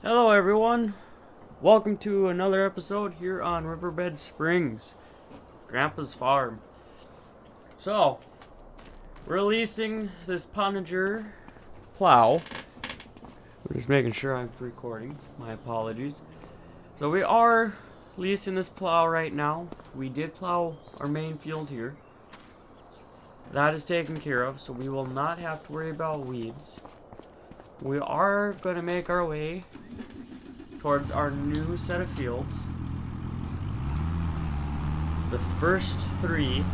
Hello everyone, welcome to another episode here on Riverbend Springs, Grandpa's farm. So, we're leasing this Punisher plow. We're just making sure I'm recording, my apologies. So we are leasing this plow right now. We did plow our main field here. That is taken care of, so we will not have to worry about weeds. We are going to make our way towards our new set of fields. The first three,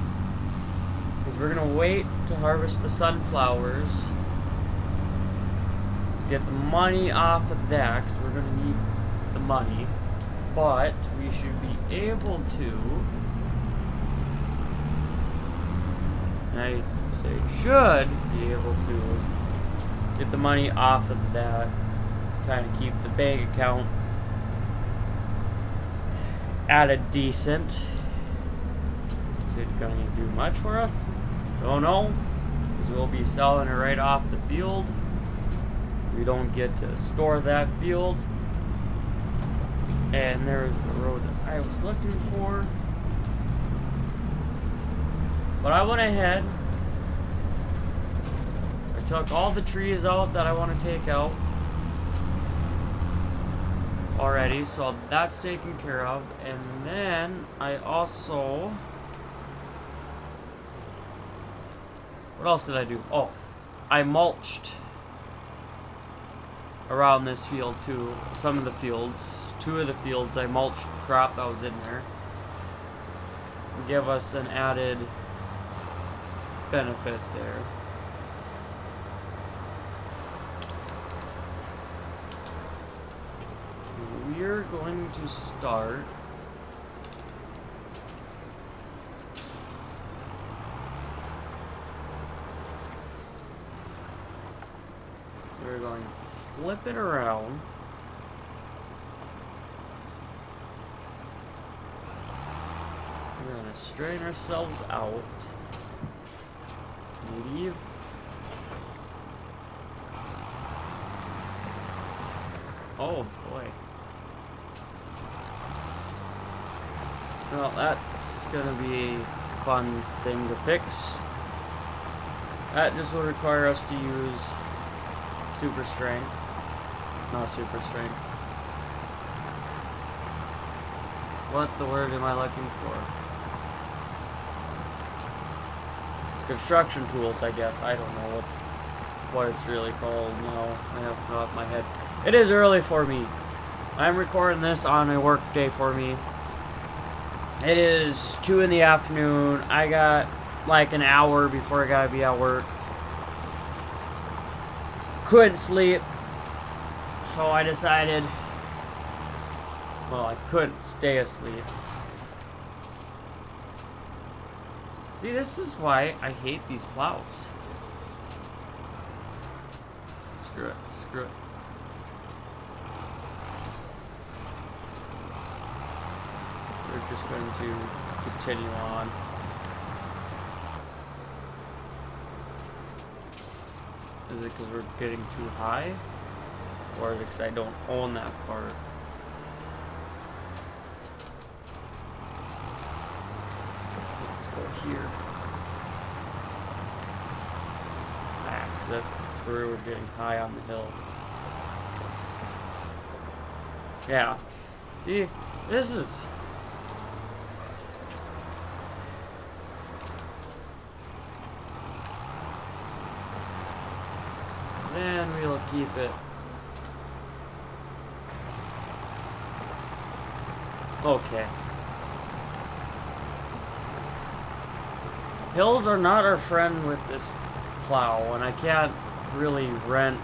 because we're going to wait to harvest the sunflowers, get the money off of that, because we're going to need the money, but we should be able to, and I say should be able to, get the money off of that, kind of keep the bank account at a decent. Is it going to do much for us? Don't know, because we'll be selling it right off the field. We don't get to store that field. And there's the road that I was looking for. But I went ahead. I took all the trees out that I want to take out already, so that's taken care of. And then I also, what else did I do? Oh, I mulched around this field too. Some of the fields, two of the fields, I mulched crop that was in there. Give us an added benefit there. We're going to start we're going to flip it around. We're going to straighten ourselves out. Leave. Oh boy. Well, that's gonna be a fun thing to fix. That just will require us to use super strength. Not super strength. What the word am I looking for? Construction tools, I guess. I don't know what it's really called. No, I have it off my head. It is early for me. I'm recording this on a work day for me. It is 2 in the afternoon. I got like an hour before I gotta be at work. Couldn't sleep. So I decided, well, I couldn't stay asleep. See, this is why I hate these plows. Screw it, screw it. We're just going to continue on. Is it because we're getting too high? Or is it because I don't own that part? Let's go here. That's where we're getting high on the hill. Yeah. See, this is... Then we'll keep it. Okay. Hills are not our friend with this plow, and I can't really rent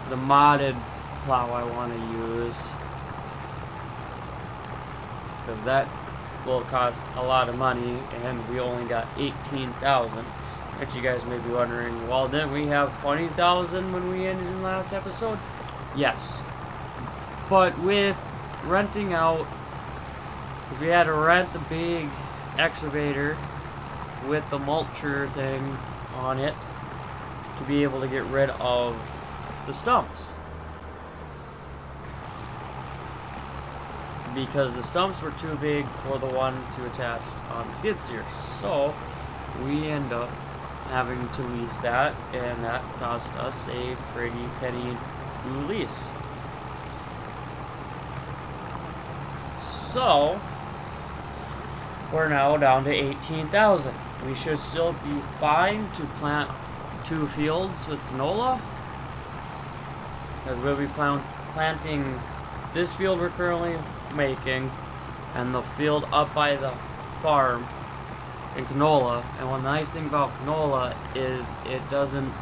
the modded plow I want to use, because that will cost a lot of money, and we only got 18,000. If you guys may be wondering, well, didn't we have 20,000 when we ended in last episode? Yes. But with renting out, because we had to rent the big excavator with the mulcher thing on it to be able to get rid of the stumps. because the stumps were too big for the one to attach on the skid steer. So we end up having to lease that, and that cost us a pretty penny to lease. So we're now down to $18,000. We should still be fine to plant 2 fields with canola, because we'll be planting this field we're currently making and the field up by the farm in canola. And one nice thing about canola is it doesn't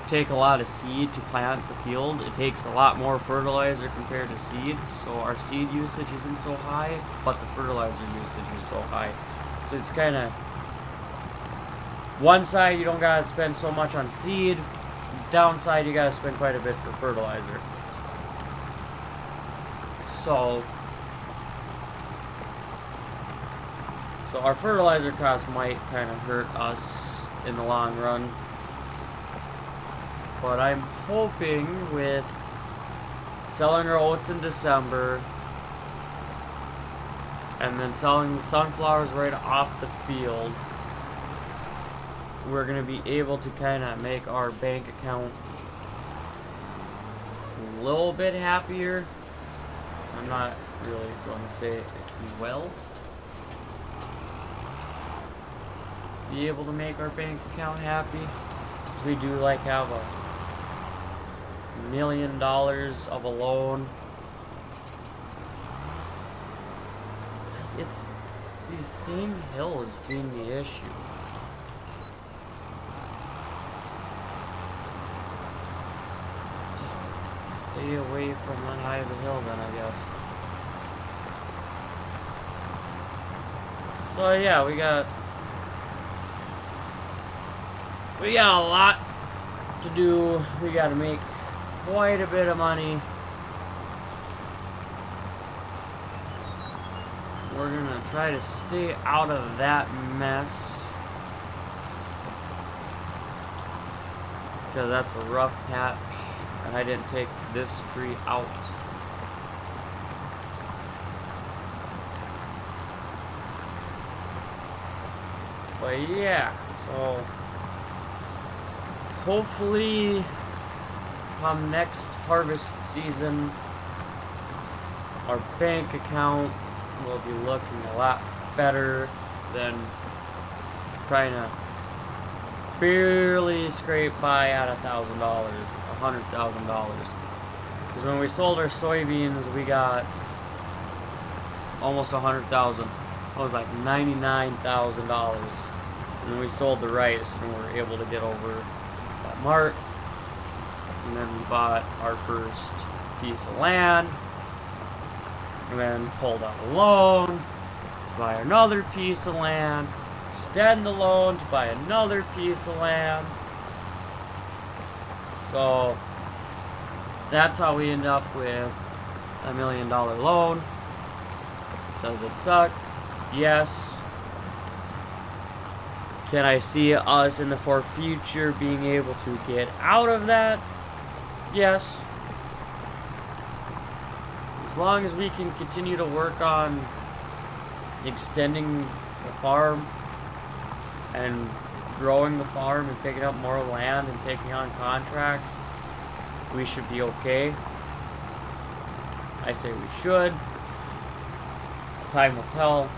take a lot of seed to plant the field. It takes a lot more fertilizer compared to seed, so our seed usage isn't so high, but the fertilizer usage is so high. So it's kind of, one side you don't gotta spend so much on seed, downside you gotta spend quite a bit for fertilizer. So our fertilizer cost might kind of hurt us in the long run. But I'm hoping with selling our oats in December and then selling the sunflowers right off the field, we're going to be able to kind of make our bank account a little bit happier. I'm not really going to say it well. Be able to make our bank account happy. We do like have $1 million of a loan. It's these dang hills being the issue. Just stay away from that high of a hill then, I guess. So yeah, we got a lot to do. We got to make quite a bit of money. We're gonna try to stay out of that mess, because that's a rough patch, and I didn't take this tree out. But yeah, so hopefully come next harvest season, our bank account will be looking a lot better than trying to barely scrape by at $1,000, $100,000. Because when we sold our soybeans, we got almost $100,000. It was like $99,000. And then we sold the rice, and we were able to get over that mark. And then we bought our first piece of land, and then pulled out a loan to buy another piece of land, extend the loan to buy another piece of land. So that's how we end up with $1 million loan. Does it suck? Yes. Can I see us in the far future being able to get out of that? Yes. As long as we can continue to work on extending the farm and growing the farm and picking up more land and taking on contracts, we should be okay. I say we should. Time will tell.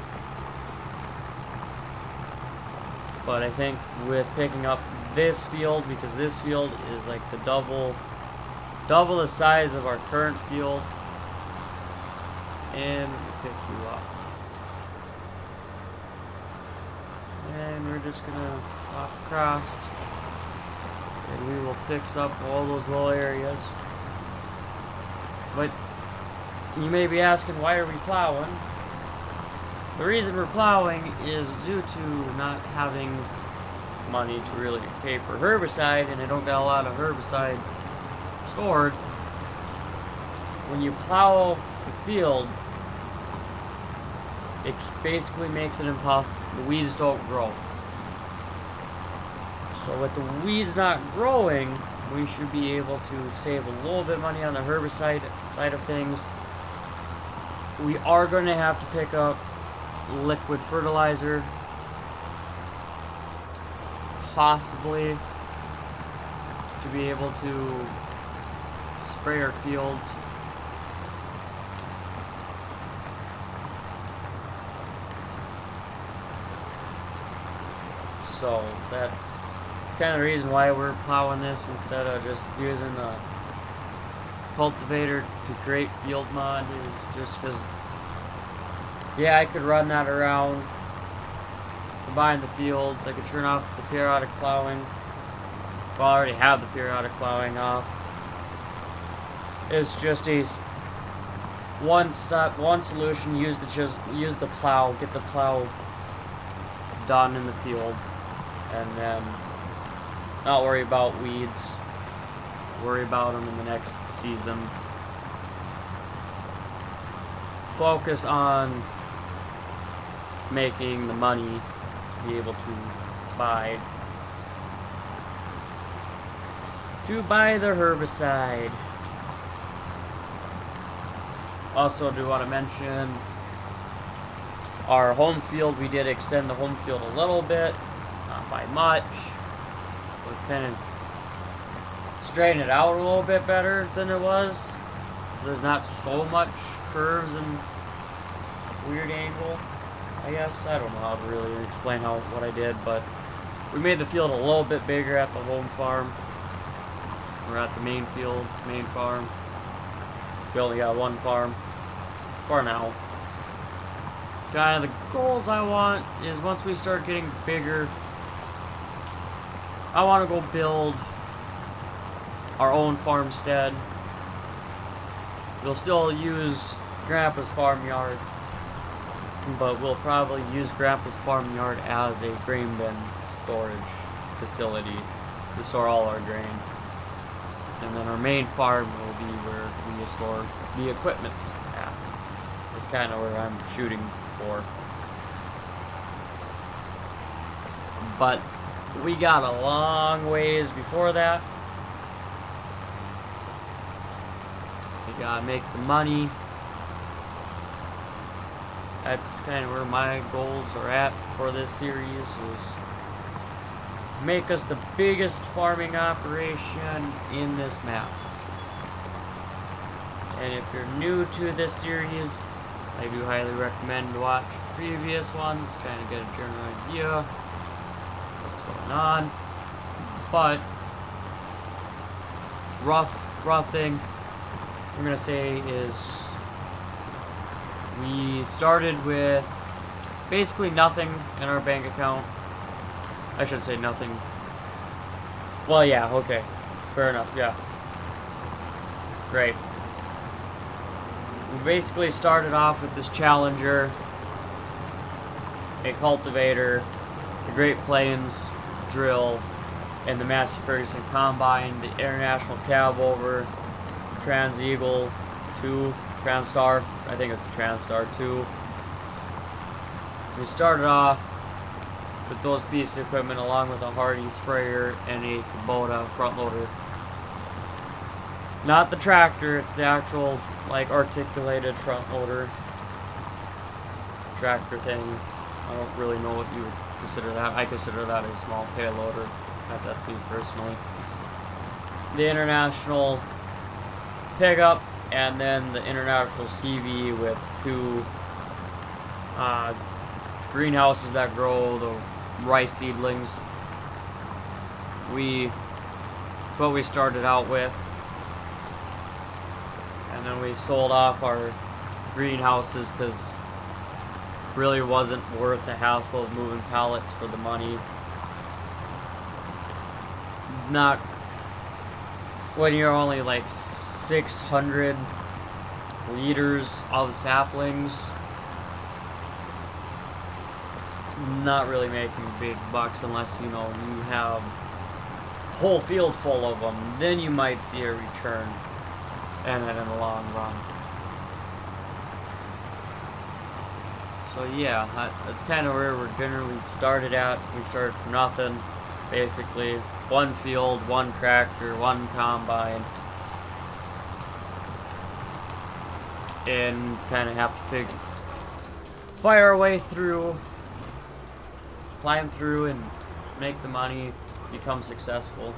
But I think with picking up this field, because this field is like the double the size of our current field, and pick you up. And we're just gonna walk across, and we will fix up all those little areas. But you may be asking, why are we plowing? The reason we're plowing is due to not having money to really pay for herbicide, and I don't got a lot of herbicide stored. When you plow the field, it basically makes it impossible. The weeds don't grow. So with the weeds not growing, we should be able to save a little bit of money on the herbicide side of things. We are going to have to pick up liquid fertilizer, possibly, to be able to spray our fields. So that's kind of the reason why we're plowing this instead of just using the cultivator to create field mud, is just because, yeah, I could run that around, combine the fields. I could turn off the periodic plowing. Well, I already have the periodic plowing off. It's just a one solution. Use the plow, get the plow done in the field, and then not worry about weeds. Worry about them in the next season. Focus on making the money to be able to buy the herbicide. Also, do want to mention our home field. We did extend the home field a little bit, not by much. We kind of straighten it out a little bit better than it was. There's not so much curves and weird angle, I guess. I don't know how to really explain what I did, but we made the field a little bit bigger at the home farm. We're at the main farm. We only got one farm for now. Kind of the goals I want is, once we start getting bigger, I want to go build our own farmstead. We'll still use Grandpa's farmyard, but we'll probably use Grandpa's farmyard as a grain bin storage facility to store all our grain. And then our main farm will be where we store the equipment at. That's kind of where I'm shooting for. But we got a long ways before that. We gotta make the money. That's kind of where my goals are at for this series, is make us the biggest farming operation in this map. And if you're new to this series, I do highly recommend to watch previous ones, kind of get a general idea what's going on. But rough thing I'm gonna say is, we started with basically nothing in our bank account. I should say nothing. Well, yeah, okay. Fair enough, yeah. Great. We basically started off with this Challenger, a cultivator, the Great Plains drill, and the Massey Ferguson Combine, the International Cab Over, Trans Eagle 2, Transstar, I think it's the Transstar 2. We started off with those pieces of equipment, along with a Hardy sprayer and a Kubota front loader. Not the tractor, it's the actual, like, articulated front loader tractor thing. I don't really know what you would consider that. I consider that a small payloader. That's me personally. The International pickup, and then the International CV with two greenhouses that grow the rice seedlings. That's what we started out with, and then we sold off our greenhouses because it really wasn't worth the hassle of moving pallets for the money. Not when you're only like 600 liters of saplings. Not really making big bucks unless, you know, you have a whole field full of them. Then you might see a return, and then in the long run. So yeah, that's kind of where we're generally started at. We started from nothing, basically. One field, one tractor, one combine. and kind of have to fight our way through, climb through, and make the money, become successful.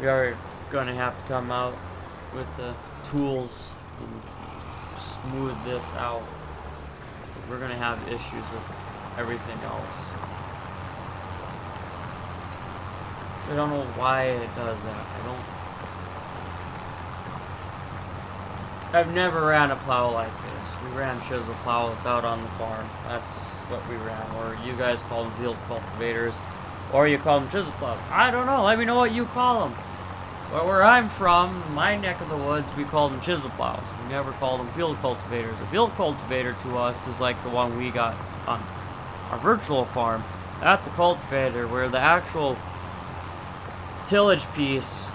We are going to have to come out with the tools and smooth this out. We're going to have issues with everything else. I don't know why it does that. I've never ran a plow like this. We ran chisel plows out on the farm. That's what we ran. Or you guys call them field cultivators. Or you call them chisel plows. I don't know. Let me know what you call them. But where I'm from, my neck of the woods, we call them chisel plows. We never called them field cultivators. A field cultivator to us is like the one we got on our virtual farm. That's a cultivator where the actual tillage piece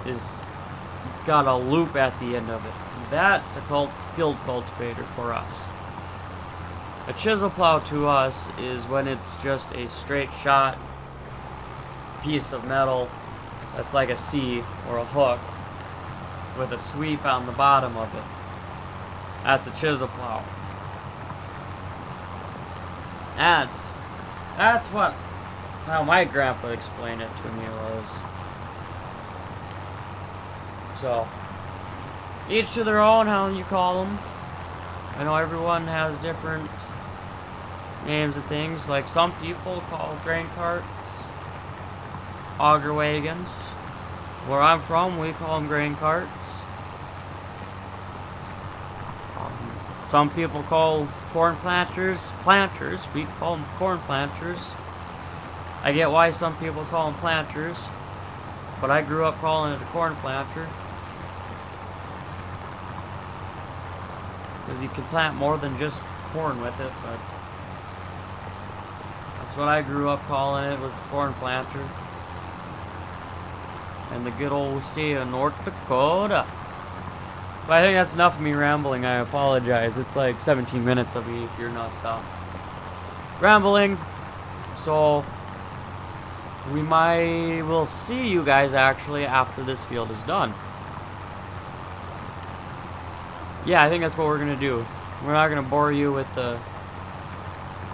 is got a loop at the end of it. That's a field cultivator for us. A chisel plow to us is when it's just a straight shot piece of metal that's like a C or a hook with a sweep on the bottom of it. That's a chisel plow. That's how my grandpa explained it to me was. So, each to their own, how you call them. I know everyone has different names of things. Like some people call grain carts auger wagons. Where I'm from, we call them grain carts. Some people call corn planters planters. We call them corn planters. I get why some people call them planters, but I grew up calling it a corn planter. Because you can plant more than just corn with it, but that's what I grew up calling it, was the corn planter. And the good old state of North Dakota. But I think that's enough of me rambling. I apologize. It's like 17 minutes of me if you're not stop rambling. So we'll see you guys actually after this field is done. Yeah, I think that's what we're gonna do. We're not gonna bore you with the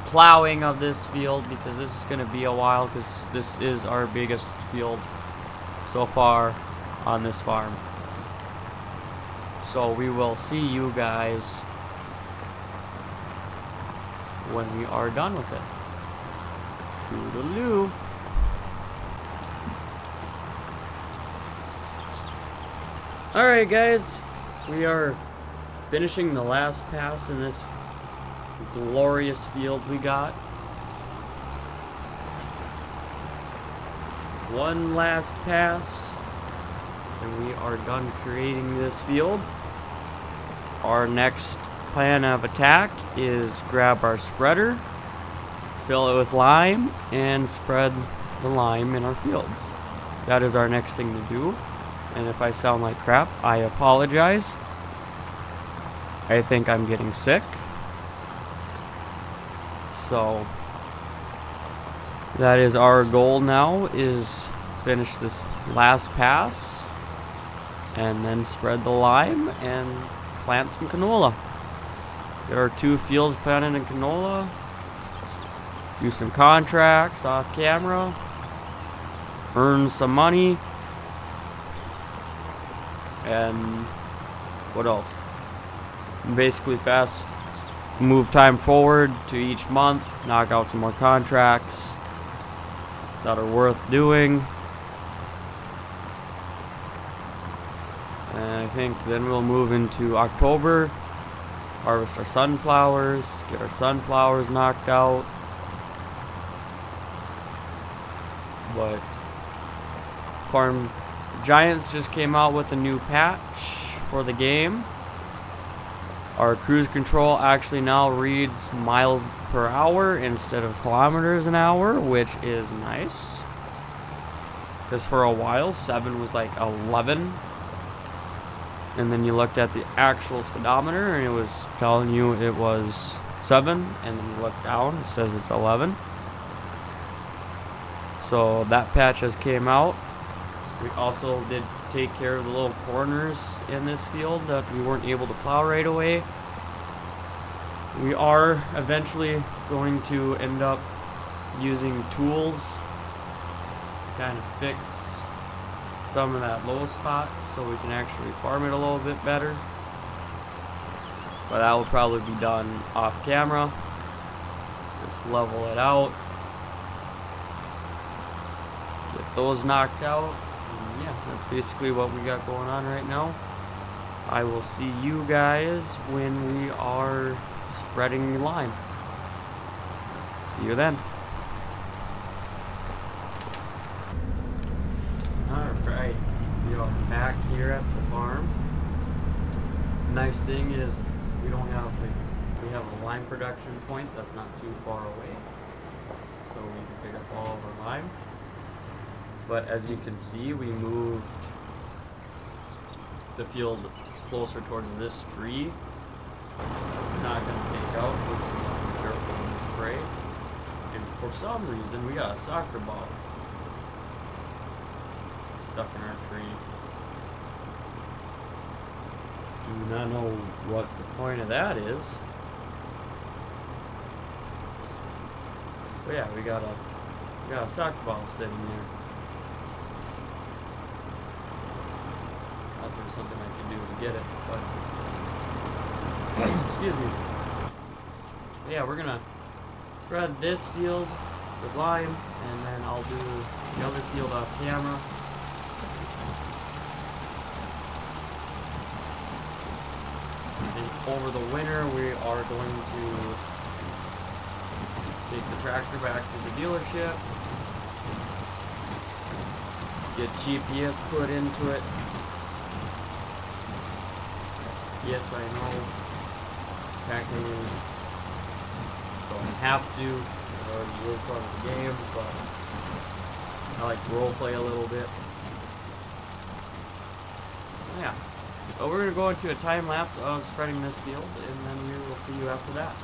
plowing of this field because this is gonna be a while, because this is our biggest field so far on this farm. So we will see you guys when we are done with it. Toodaloo. Alright guys, we are finishing the last pass in this glorious field we got. One last pass and we are done creating this field. Our next plan of attack is grab our spreader, fill it with lime, and spread the lime in our fields. That is our next thing to do. And if I sound like crap, I apologize. I think I'm getting sick. So that is our goal now, is finish this last pass and then spread the lime and plant some canola. There are 2 fields planted in canola. Do some contracts off camera. Earn some money. And what else? Basically fast move time forward to each month, knock out some more contracts that are worth doing. And I think then we'll move into October, harvest our sunflowers, get our sunflowers knocked out. But Farm Giants just came out with a new patch for the game. Our cruise control actually now reads miles per hour instead of kilometers an hour, which is nice. Because for a while, 7 was like 11. And then you looked at the actual speedometer and it was telling you it was 7. And then you look down, it says it's 11. So that patch has came out. We also did take care of the little corners in this field that we weren't able to plow right away. We are eventually going to end up using tools to kind of fix some of that low spots so we can actually farm it a little bit better. But that will probably be done off camera. Just level it out. Get those knocked out. And yeah, that's basically what we got going on right now. I will see you guys when we are spreading lime. See you then. Alright, we are back here at the farm. Nice thing is we don't have we have a lime production point that's not too far away, so we can pick up all of our lime. But as you can see, we moved the field closer towards this tree. We're not going to take out, we're just going to be careful when we spray. And for some reason, we got a soccer ball stuck in our tree. Do not know what the point of that is. But yeah, we got a soccer ball sitting there. Thought there was something I could do to get it, but excuse me. But yeah, we're gonna spread this field with lime, and then I'll do the other field off camera. And over the winter, we are going to take the tractor back to the dealership, get GPS put into it. Yes, I know, technically don't have to, it's already really part of the game, but I like to role play a little bit. Yeah, but we're going to go into a time lapse of spreading this field, and then we will see you after that.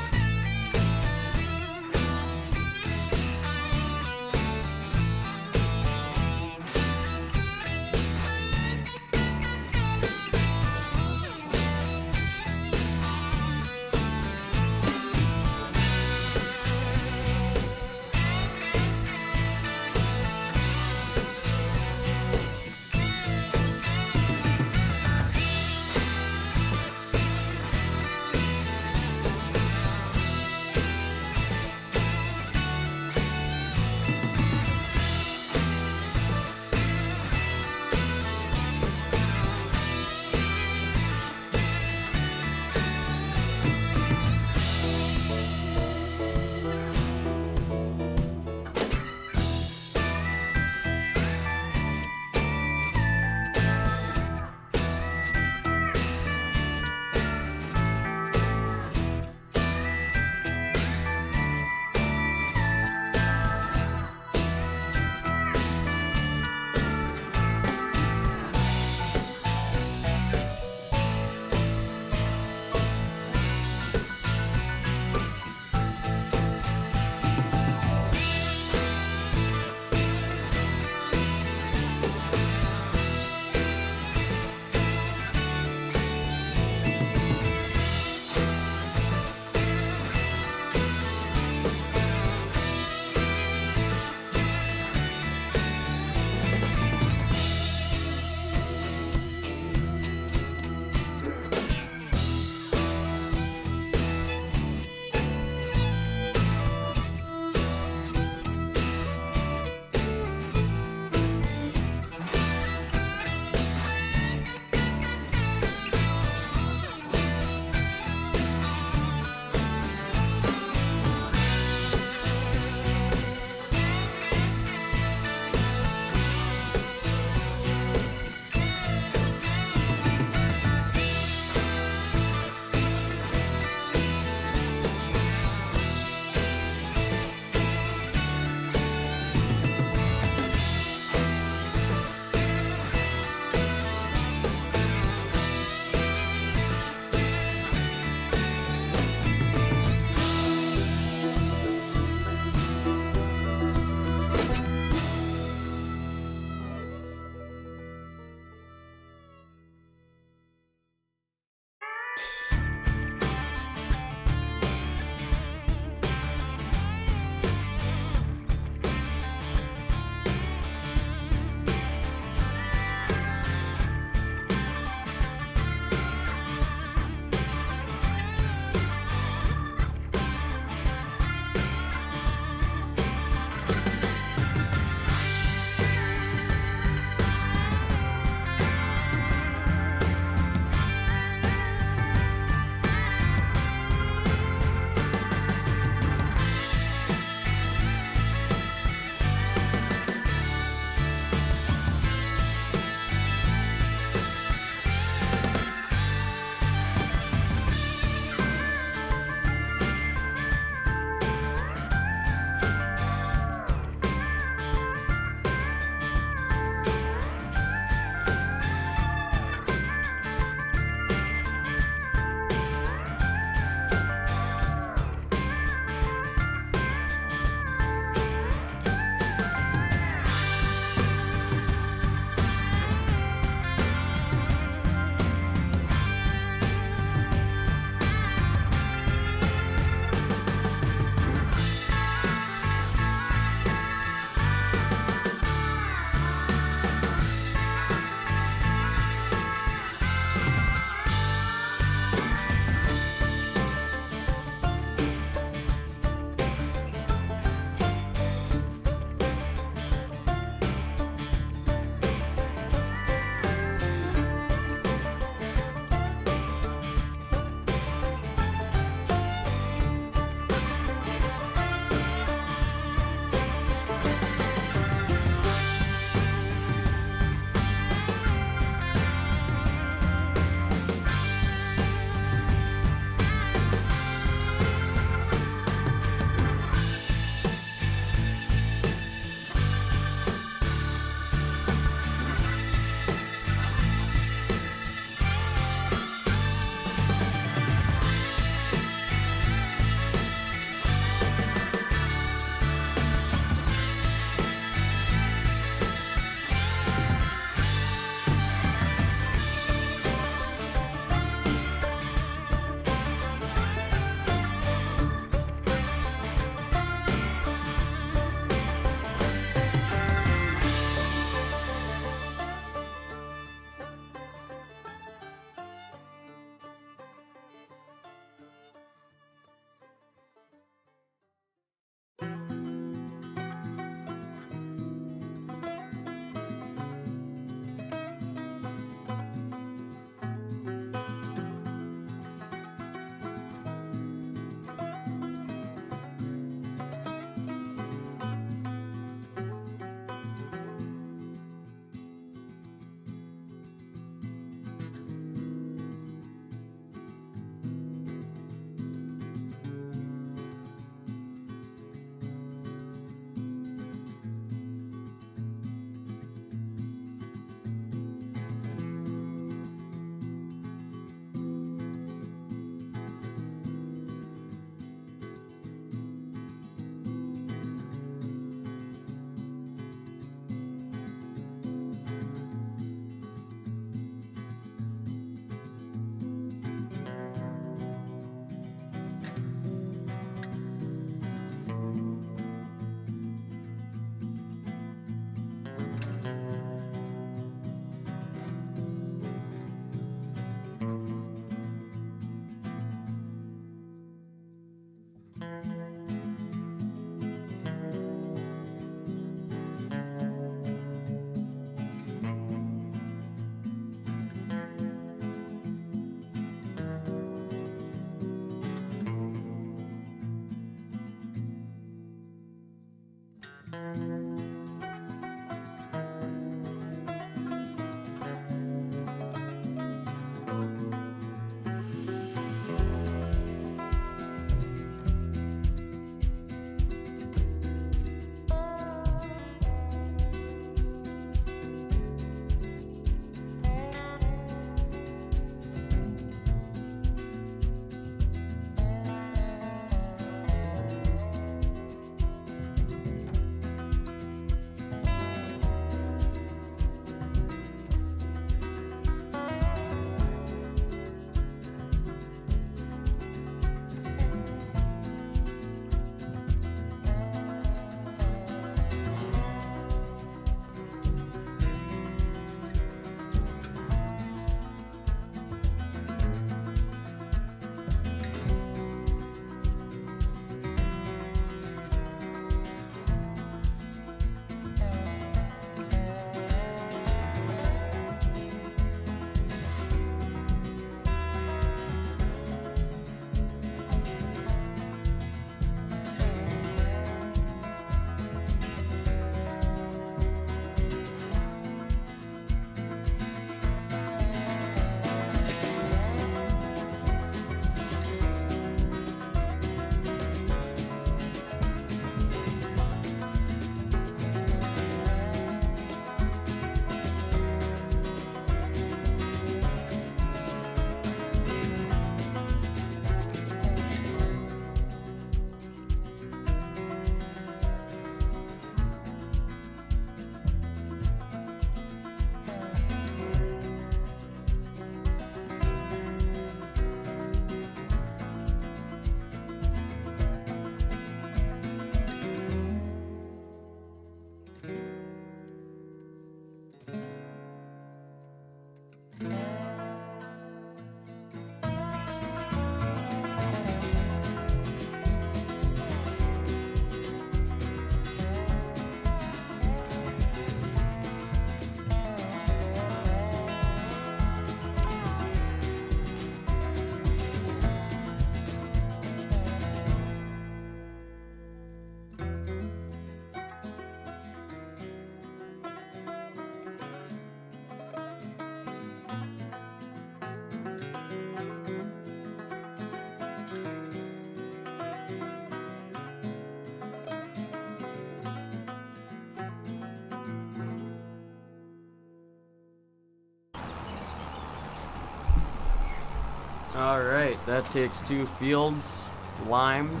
Alright, that takes 2 fields lime.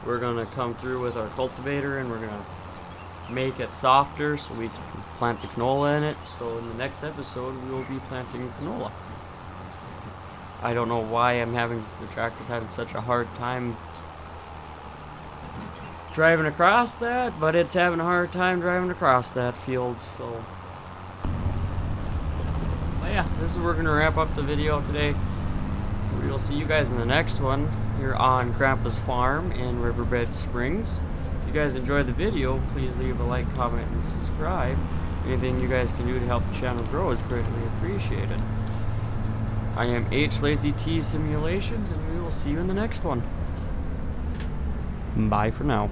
We're gonna come through with our cultivator and we're gonna make it softer so we can plant the canola in it. So in the next episode we will be planting canola. I don't know why the tractor's having such a hard time driving across that, but it's having a hard time driving across that field, so. But yeah, this is where we're gonna wrap up the video today. We will see you guys in the next one here on Grandpa's Farm in Riverbend Springs. If you guys enjoyed the video, please leave a like, comment, and subscribe. Anything you guys can do to help the channel grow is greatly appreciated. I am H Lazy T Simulations, and we will see you in the next one. Bye for now.